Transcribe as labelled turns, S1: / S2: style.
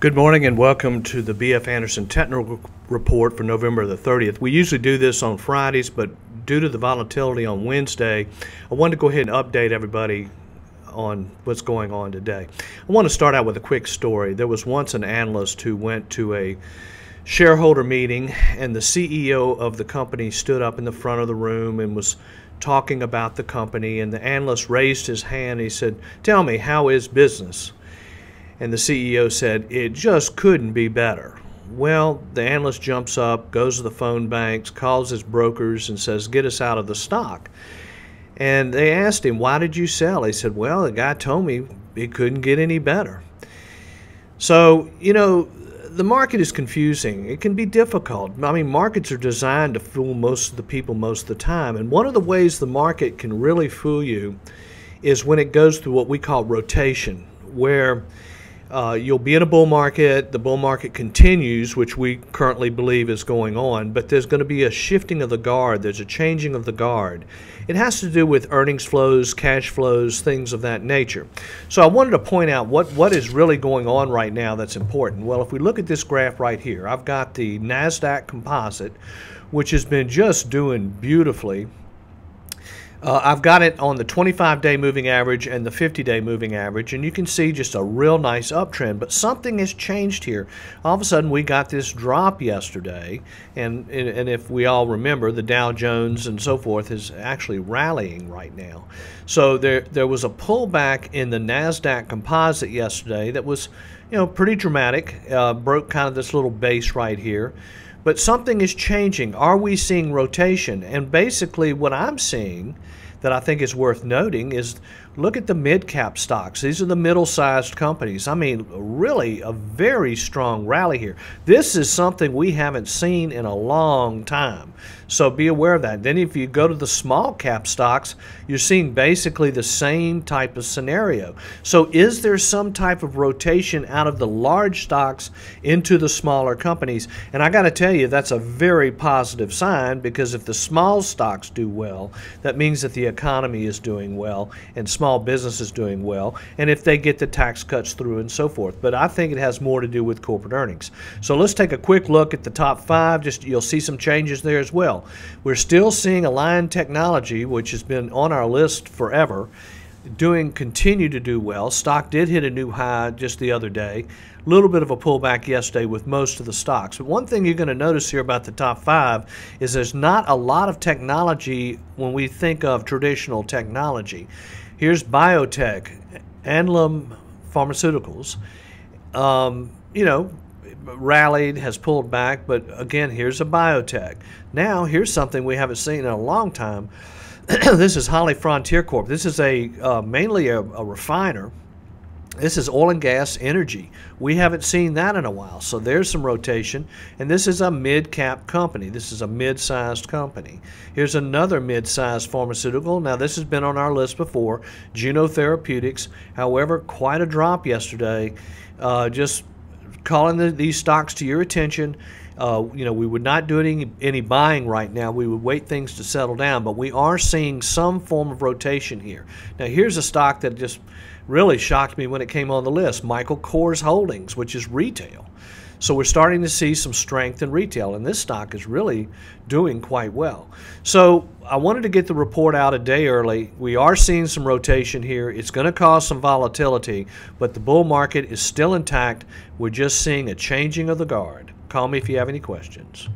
S1: Good morning and welcome to the B.F. Anderson Technical Report for November the 30th. We usually do this on Fridays, but due to the volatility on Wednesday, I wanted to go ahead and update everybody on what's going on today. I want to start out with a quick story. There was once an analyst who went to a shareholder meeting, and the CEO of the company stood up in the front of the room and was talking about the company, and the analyst raised his hand and he said, "Tell me, how is business?" And the CEO said, "It just couldn't be better." Well, the analyst jumps up, goes to the phone banks, calls his brokers and says, "Get us out of the stock." And they asked him, "Why did you sell?" He said, "Well, the guy told me it couldn't get any better." So, the market is confusing. It can be difficult. I mean, markets are designed to fool most of the people most of the time. And one of the ways the market can really fool you is when it goes through what we call rotation, where you'll be in a bull market, the bull market continues, which we currently believe is going on, but there's going to be a shifting of the guard, there's a changing of the guard. It has to do with earnings flows, cash flows, things of that nature. So I wanted to point out what is really going on right now that's important. Well, if we look at this graph right here, I've got the NASDAQ Composite, which has been just doing beautifully. I've got it on the 25-day moving average and the 50-day moving average, and you can see just a real nice uptrend. But something has changed here. All of a sudden, we got this drop yesterday, and if we all remember, the Dow Jones and so forth is actually rallying right now. So there was a pullback in the NASDAQ Composite yesterday that was, pretty dramatic. Broke kind of this little base right here. But something is changing. Are we seeing rotation? And basically what I'm seeing that I think is worth noting is look at the mid-cap stocks. These are the middle-sized companies. I mean, really a very strong rally here. This is something we haven't seen in a long time. So be aware of that. Then if you go to the small-cap stocks, you're seeing basically the same type of scenario. So is there some type of rotation out of the large stocks into the smaller companies? And I got to tell you, that's a very positive sign, because if the small stocks do well, that means that the economy is doing well and small business is doing well, and if they get the tax cuts through and so forth. But I think it has more to do with corporate earnings. So let's take a quick look at the top five. You'll see some changes there as well. We're still seeing Align Technology, which has been on our list forever, continue to do well. Stock did hit a new high just the other day. A little bit of a pullback yesterday with most of the stocks. But one thing you're going to notice here about the top five is there's not a lot of technology when we think of traditional technology. Here's biotech, Anlam Pharmaceuticals. Rallied, has pulled back, but again, here's a biotech. Now, here's something we haven't seen in a long time. This is HollyFrontier Corp. This is mainly a refiner. This is oil and gas energy. We haven't seen that in a while, so there's some rotation. And this is a mid-cap company. This is a mid-sized company. Here's another mid-sized pharmaceutical. Now, this has been on our list before, Juno Therapeutics. However, quite a drop yesterday. Just calling these stocks to your attention. We would not do any buying right now. We would wait things to settle down, but we are seeing some form of rotation here. Now, here's a stock that just really shocked me when it came on the list, Michael Kors Holdings, which is retail. So we're starting to see some strength in retail, and this stock is really doing quite well. So I wanted to get the report out a day early. We are seeing some rotation here. It's going to cause some volatility, but the bull market is still intact. We're just seeing a changing of the guard. Call me if you have any questions.